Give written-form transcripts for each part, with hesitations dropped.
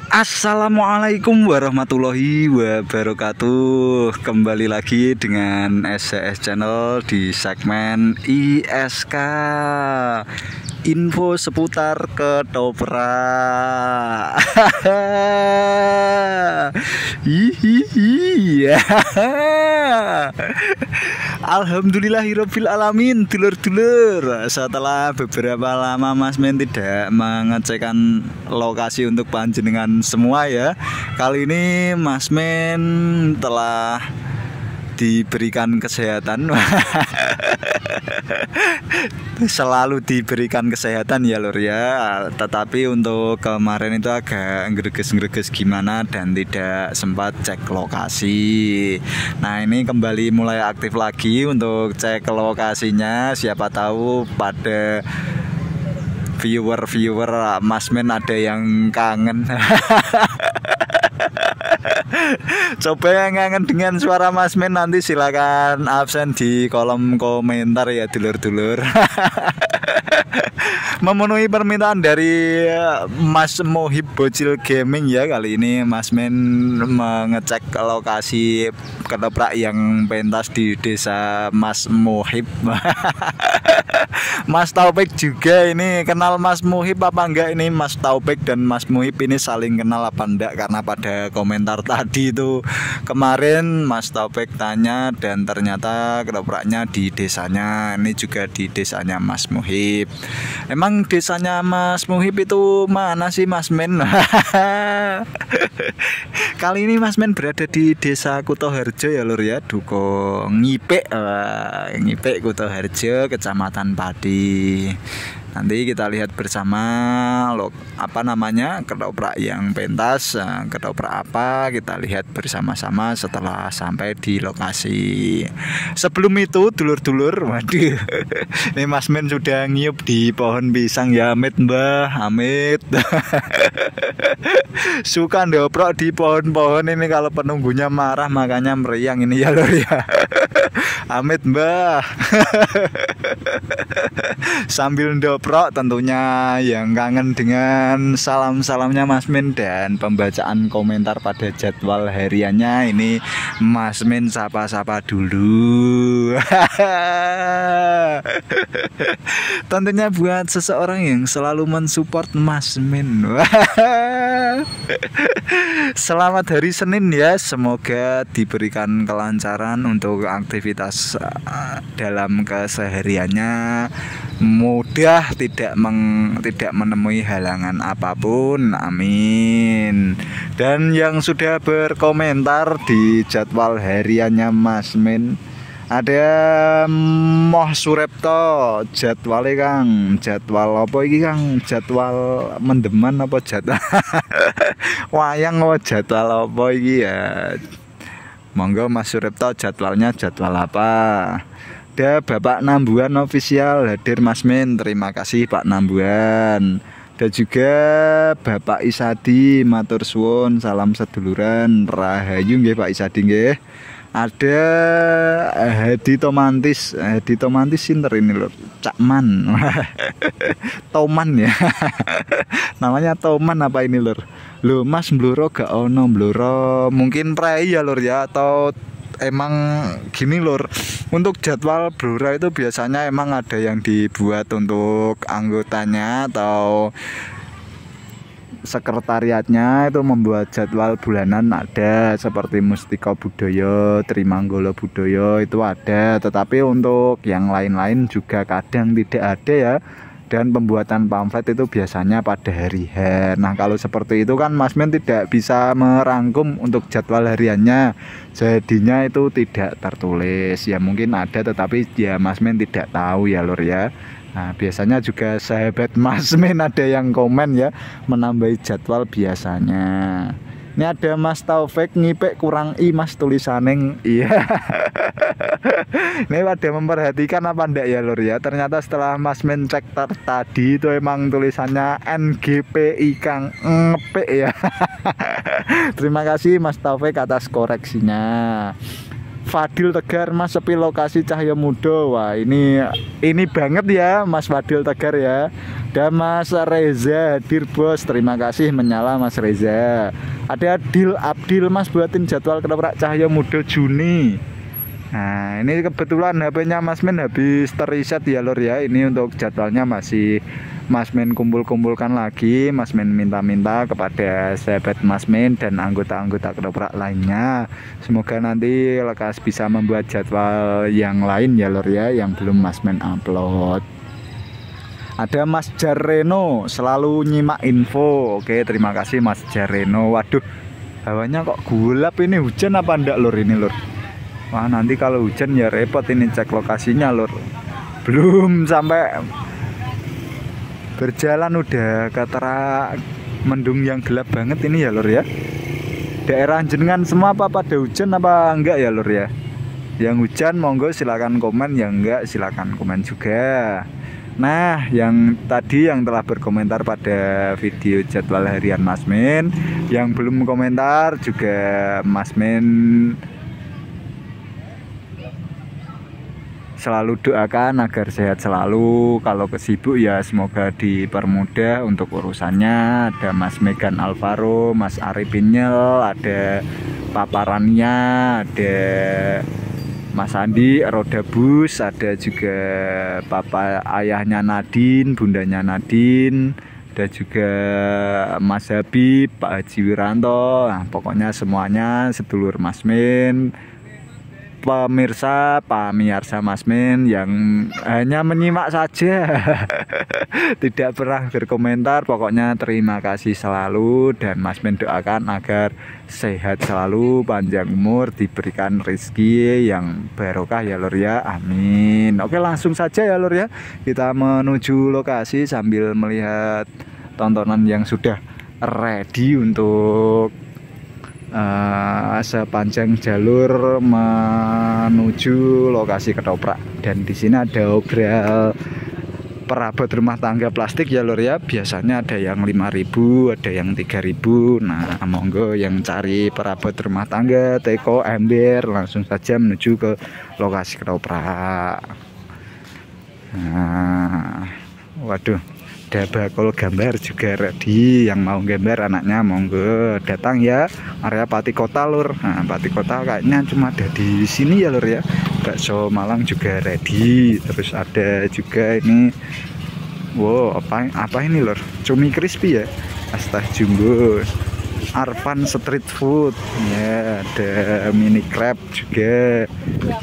Assalamualaikum warahmatullahi wabarakatuh. Kembali lagi dengan SCS Channel di segmen ISK, info seputar ketoprak. Alhamdulillahirabbil alamin, dulur-dulur. Setelah beberapa lama Mas Men tidak mengecekkan lokasi untuk panjenengan semua ya. Kali ini Mas Men telah diberikan kesehatan. Selalu diberikan kesehatan ya lur ya. Tetapi untuk kemarin itu agak ngreges-ngreges gimana dan tidak sempat cek lokasi. Nah ini kembali mulai aktif lagi untuk cek lokasinya. Siapa tahu pada viewer Mas Men ada yang kangen. Coba yang kangen dengan suara Mas Men nanti silakan absen di kolom komentar ya dulur-dulur. Memenuhi permintaan dari Mas Mohib Bocil Gaming ya. Kali ini Mas Men mengecek lokasi ketoprak yang pentas di desa Mas Mohib. Mas Taufik juga ini kenal Mas Mohib apa enggak? Ini Mas Taufik dan Mas Mohib ini saling kenal apa enggak? Karena pada komentar tadi itu kemarin Mas Taufik tanya dan ternyata ketopraknya di desanya. Ini juga di desanya Mas Mohib. Emang desanya Mas Mohib itu mana sih Mas Men? Kali ini Mas Men berada di desa Kutoharjo ya lur ya, Duko Ngipik, Ngipik Kutoharjo, Kecamatan Pati. Nanti kita lihat bersama ketoprak yang pentas, ketoprak apa kita lihat bersama-sama setelah sampai di lokasi. Sebelum itu dulur-dulur, waduh, ini Mas Men sudah ngiup di pohon pisang ya, Amit Mbah, Amit. Suka ndoprok di pohon-pohon ini kalau penunggunya marah makanya meriang ini ya lor ya. Amit Mbah. Sambil ndoprok tentunya yang kangen dengan salam-salamnya Mas Men dan pembacaan komentar pada jadwal hariannya, ini Mas Men sapa-sapa dulu. Tentunya buat seseorang yang selalu mensupport Mas Men. Selamat hari Senin ya, semoga diberikan kelancaran untuk aktivitas dalam kesehariannya, mudah, tidak menemui halangan apapun, amin. Dan yang sudah berkomentar di jadwal hariannya Mas Men, ada Moh Surepto, jadwalnya Kang, jadwal apa iki Kang? Jadwal mendeman apa jadwal wayang apa jadwal apa iki ya? Monggo Mas Surepto, jadwalnya jadwal apa? Ada Bapak Nambuan official hadir Mas Men, terima kasih Pak Nambuan. Dan juga Bapak Isadi, matur suwun, salam seduluran, rahayu nggih Pak Isadi nggih. Ada Hadi Tomantis, Hadi Tomantis sinter ini lho, Cakman. Toman ya. Namanya Toman apa ini lur? Lho Mas Bluro gak ono Bluro, mungkin prei ya lur ya, atau emang gini lur, untuk jadwal Blura itu biasanya emang ada yang dibuat untuk anggotanya atau sekretariatnya itu membuat jadwal bulanan, ada seperti Mustika Budaya, Trimanggolo Budaya itu ada, tetapi untuk yang lain-lain juga kadang tidak ada ya. Dan pembuatan pamflet itu biasanya pada hari H. Nah kalau seperti itu kan Mas Men tidak bisa merangkum untuk jadwal hariannya, jadinya itu tidak tertulis ya. Mungkin ada tetapi ya Mas Men tidak tahu ya lur ya. Nah biasanya juga sahabat Mas Men ada yang komen ya, menambahi jadwal biasanya. Ini ada Mas Taufik, Ngipik kurang i Mas tulisaneng. Iya. Ini pada memperhatikan apa ndak ya lur ya. Ternyata setelah Mas Men cek tadi itu emang tulisannya NGPI Kang ngepek ya. Terima kasih Mas Taufik atas koreksinya. Fadil Tegar, Mas sepi lokasi Cahaya Muda. Wah ini banget ya Mas Fadil Tegar ya. Ada Mas Reza hadir bos, terima kasih menyala Mas Reza. Ada Abdil Mas buatin jadwal ketoprak Cahyo Muda Juni. Nah ini kebetulan HP-nya Mas Min habis teriset ya lor ya. Ini untuk jadwalnya masih Mas Min kumpul-kumpulkan lagi. Mas Min minta-minta kepada sahabat Mas Min dan anggota-anggota ketoprak lainnya. Semoga nanti lekas bisa membuat jadwal yang lain ya lor ya, yang belum Mas Min upload. Ada Mas Jareno selalu nyimak info. Oke, terima kasih Mas Jareno. Waduh, hawanya kok gelap ini, hujan apa enggak lur ini lur? Wah, nanti kalau hujan ya repot ini cek lokasinya lur. Belum sampai berjalan udah ketera mendung yang gelap banget ini ya lur ya. Daerah jenengan semua apa pada hujan apa enggak ya lur ya? Yang hujan monggo silakan komen, yang enggak silakan komen juga. Nah, yang tadi yang telah berkomentar pada video jadwal harian Mas Min, yang belum komentar juga Mas Min selalu doakan agar sehat selalu. Kalau kesibuk ya semoga dipermudah untuk urusannya. Ada Mas Megan Alvaro, Mas Arifin Nyel, ada paparannya, ada Mas Andi Roda Bus, ada juga papa ayahnya Nadine, bundanya Nadine, ada juga Mas Habib, Pak Haji Wiranto. Nah, pokoknya semuanya sedulur Mas Min, pemirsa pamiarsa Mas Min yang hanya menyimak saja tidak pernah berkomentar. Pokoknya terima kasih selalu dan Mas Min doakan agar sehat selalu, panjang umur, diberikan rezeki yang barokah ya lur ya, amin. Oke, langsung saja ya lur ya, kita menuju lokasi sambil melihat tontonan yang sudah ready untuk sepanjang jalur menuju lokasi ketoprak. Dan di sini ada obral perabot rumah tangga plastik ya lur ya. Biasanya ada yang 5.000, ada yang 3.000. Nah, monggo yang cari perabot rumah tangga, teko, ember, langsung saja menuju ke lokasi ketoprak. Nah, waduh, ada bakul gambar juga ready. Yang mau gambar anaknya monggo datang ya, area Pati Kota lur. Nah, Pati Kota kayaknya cuma ada di sini ya lur ya. Bakso Malang juga ready. Terus ada juga ini, wow, apa ini lur, cumi crispy ya, Astah Jumbo, Arfan Street Food ya, ada mini crab juga,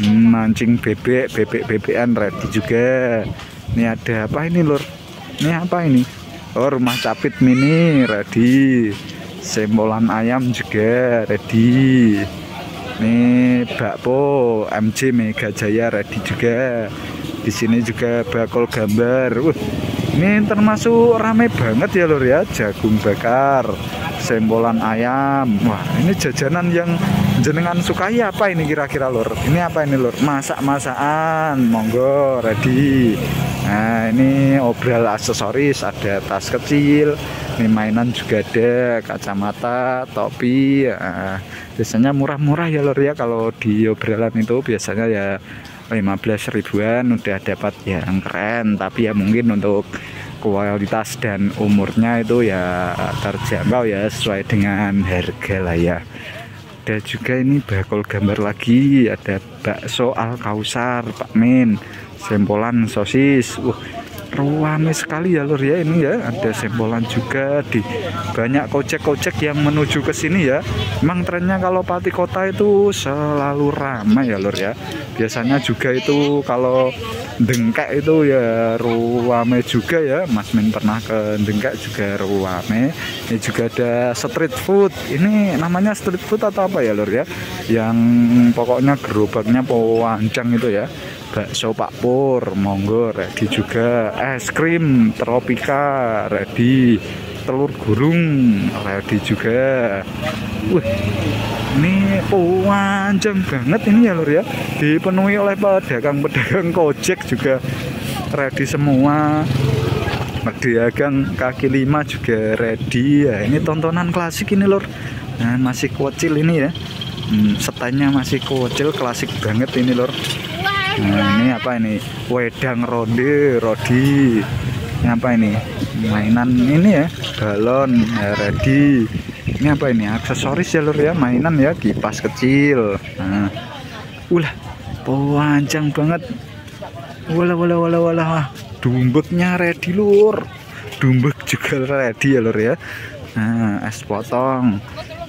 mancing bebek-bebekan ready juga. Ini ada apa ini lur? Ini apa ini? Oh, rumah capit mini ready. Sembolan ayam juga ready. Ini bakpo MC Mega Jaya ready juga. Di sini juga bakul gambar. Ini termasuk rame banget ya lur ya. Jagung bakar, sembolan ayam. Wah, ini jajanan yang jenengan sukai apa ini kira-kira lur? Ini apa ini lur? Masak-masakan, monggo ready. Nah, ini obral aksesoris, ada tas kecil, ini mainan juga ada, kacamata, topi. Nah, biasanya murah-murah ya lor ya, kalau di obralan itu biasanya ya 15 ribuan udah dapat yang keren. Tapi ya mungkin untuk kualitas dan umurnya itu ya terjangkau ya, sesuai dengan harga lah ya. Ada juga ini bakul gambar lagi, ada bakso Al Kausar Pak Min, sempolan sosis. Rame sekali ya lur ya ini ya. Ada sempolan juga, di banyak kocek-kocek yang menuju ke sini ya. Memang trennya kalau Pati Kota itu selalu ramai ya lur ya. Biasanya juga itu kalau Dengkek itu ya rame juga ya. Mas Min pernah ke Dengkek juga rame. Ini juga ada street food. Ini namanya street food atau apa ya lur ya, yang pokoknya gerobaknya panjang itu ya. Bakso Pak Pur monggo ready juga. Es krim Tropika ready. Telur gulung ready juga. Ini panjang banget ini ya lur ya. Dipenuhi oleh pedagang-pedagang kojek juga ready semua. Pedagang kaki lima juga ready ya. Ini tontonan klasik ini lur. Nah, masih kecil ini ya. Setannya masih kecil, klasik banget ini lur. Nah, ini apa ini? Wedang ronde, rodi. Ini apa ini? mainan ini ya, balon ya, ready. Ini apa ini, aksesoris ya lur ya, mainan ya, kipas kecil. Nah, ulah panjang banget. Walah, dumbeknya ready lur, dumbek juga ready ya lur ya. Nah, es potong.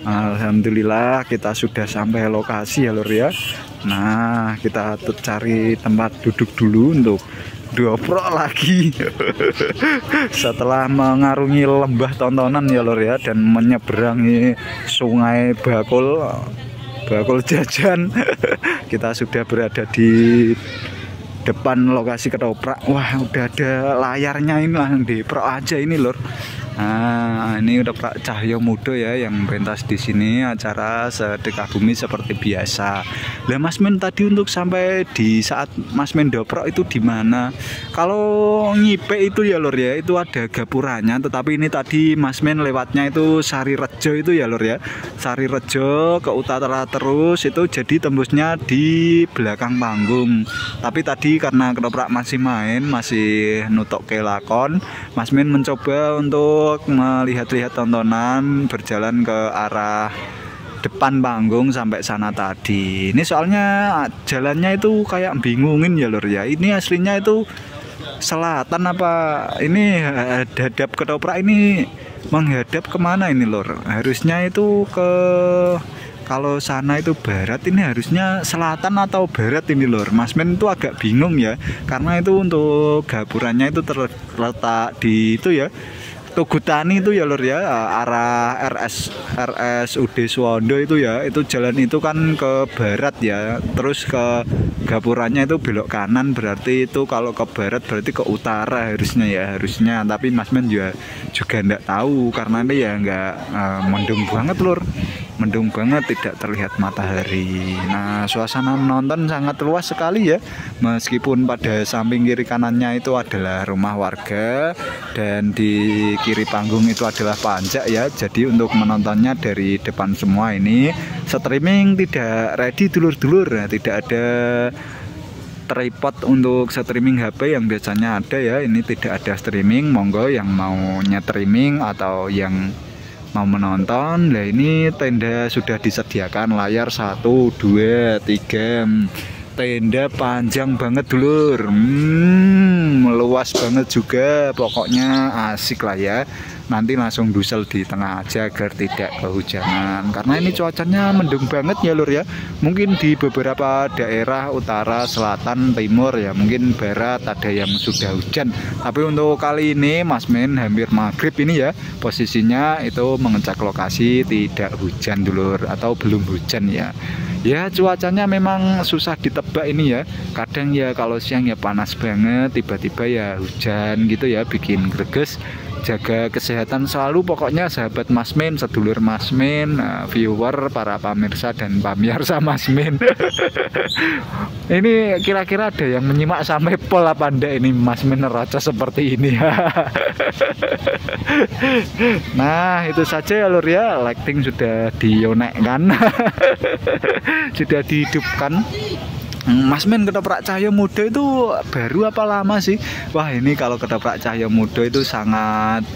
Alhamdulillah kita sudah sampai lokasi ya lur ya. Nah, kita cari tempat duduk dulu untuk dioprok lagi. Setelah mengarungi lembah tontonan ya lur ya, dan menyeberangi sungai Bakul Jajan. Kita sudah berada di depan lokasi ketoprak. Wah, udah ada layarnya, ini langsung dioprok aja ini lur. Nah, ini udah Pak Cahyo Mudo ya yang pentas di sini, acara sedekah bumi seperti biasa. Lah Mas Men tadi untuk sampai di saat Mas Men doprok itu di mana? Kalau ngipe itu ya lur ya, itu ada gapuranya, tetapi ini tadi Mas Men lewatnya itu Sari Rejo itu ya lur ya. Sari Rejo ke utara terus itu jadi tembusnya di belakang panggung. Tapi tadi karena ketoprak masih main, masih nutuk kelakon, Mas Men mencoba untuk melihat-lihat tontonan, berjalan ke arah depan panggung sampai sana tadi. Ini soalnya jalannya itu kayak bingungin ya lur ya. Ini aslinya itu selatan apa ini hadap ketoprak ini menghadap kemana ini lur? Harusnya itu ke, kalau sana itu barat, ini harusnya selatan atau barat ini lur. Mas Men itu agak bingung ya, karena itu untuk gapurannya itu terletak di itu ya, Tugu Tani itu ya lur ya, arah RSUD Suwondo itu ya, itu jalan itu kan ke barat ya, terus ke gapurannya itu belok kanan, berarti itu kalau ke barat berarti ke utara harusnya ya, harusnya. Tapi Mas Men juga enggak tahu karena ini ya enggak, mendung banget lur, mendung banget, tidak terlihat matahari. Nah, suasana menonton sangat luas sekali ya, meskipun pada samping kiri kanannya itu adalah rumah warga dan di kiri panggung itu adalah panjak ya. Jadi untuk menontonnya dari depan semua ini. Streaming tidak ready dulur-dulur, tidak ada tripod untuk streaming HP yang biasanya ada ya. Ini tidak ada streaming. Monggo yang mau streaming atau yang mau menonton. Nah, ini tenda sudah disediakan, layar 1, 2, 3. Tenda panjang banget dulur, luas banget juga, pokoknya asik lah ya. Nanti langsung dusel di tengah aja agar tidak kehujanan, karena ini cuacanya mendung banget ya lur ya. Mungkin di beberapa daerah utara, selatan, timur ya, mungkin barat ada yang sudah hujan. Tapi untuk kali ini Mas Men hampir maghrib ini ya, posisinya itu mengecek lokasi tidak hujan dulur, atau belum hujan ya. Ya, cuacanya memang susah ditebak ini ya. Kadang ya kalau siang ya panas banget, tiba-tiba ya hujan gitu ya, bikin greges. Jaga kesehatan selalu pokoknya sahabat Mas Men, sedulur Mas Men, viewer, para pemirsa dan pemirsa Mas Men. Ini kira-kira ada yang menyimak sampai pol apa ndak ini Mas Men nerocos seperti ini. Nah, itu saja ya lur ya, lighting sudah dionekkan. Sudah dihidupkan. Mas Men ketoprak Cahyo Mudo itu baru apa lama sih? Wah, ini kalau ketoprak Cahyo Mudo itu sangat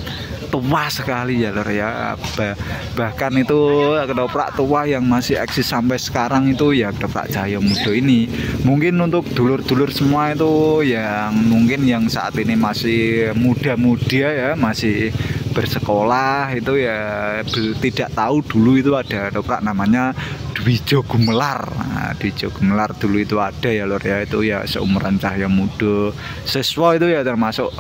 tua sekali ya lur ya. Bahkan itu ketoprak tua yang masih eksis sampai sekarang itu ya ketoprak Cahyo Mudo ini. Mungkin untuk dulur-dulur semua itu yang mungkin yang saat ini masih muda-muda ya, masih bersekolah itu ya tidak tahu dulu itu ada ketoprak namanya Dwijo Gumelar. Nah, Dwijo Gumelar dulu itu ada ya lur ya, itu ya seumuran Cahyo Mudo. Siswa itu ya termasuk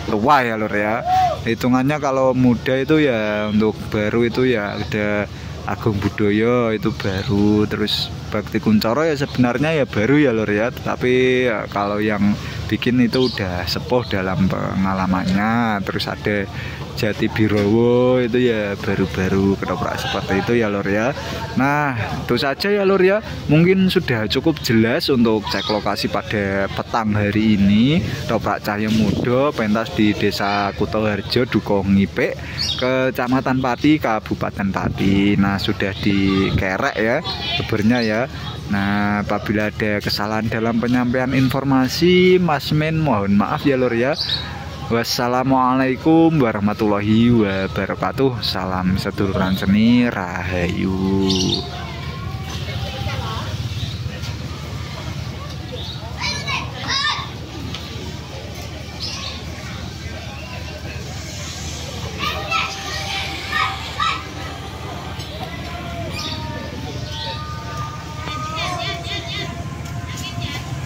tua ya lur ya. Hitungannya kalau muda itu ya untuk baru itu ya ada Agung Budoyo itu baru, terus Bakti Kuncoro ya sebenarnya ya baru ya lur ya, tapi ya, kalau yang bikin itu udah sepuh dalam pengalamannya. Terus ada Jati Birowo itu ya baru-baru ketoprak seperti itu ya lur ya. Nah, itu saja ya lur ya, mungkin sudah cukup jelas untuk cek lokasi pada petang hari ini. Ketoprak Cahyo Mudo pentas di Desa Kutoharjo, Dukuh Ngipe, Kecamatan Pati, Kabupaten Pati. Nah, sudah dikerek ya kebernya ya. Nah, apabila ada kesalahan dalam penyampaian informasi, Mas Men mohon maaf ya lur ya. Wassalamualaikum warahmatullahi wabarakatuh. Salam seduluran seni, rahayu.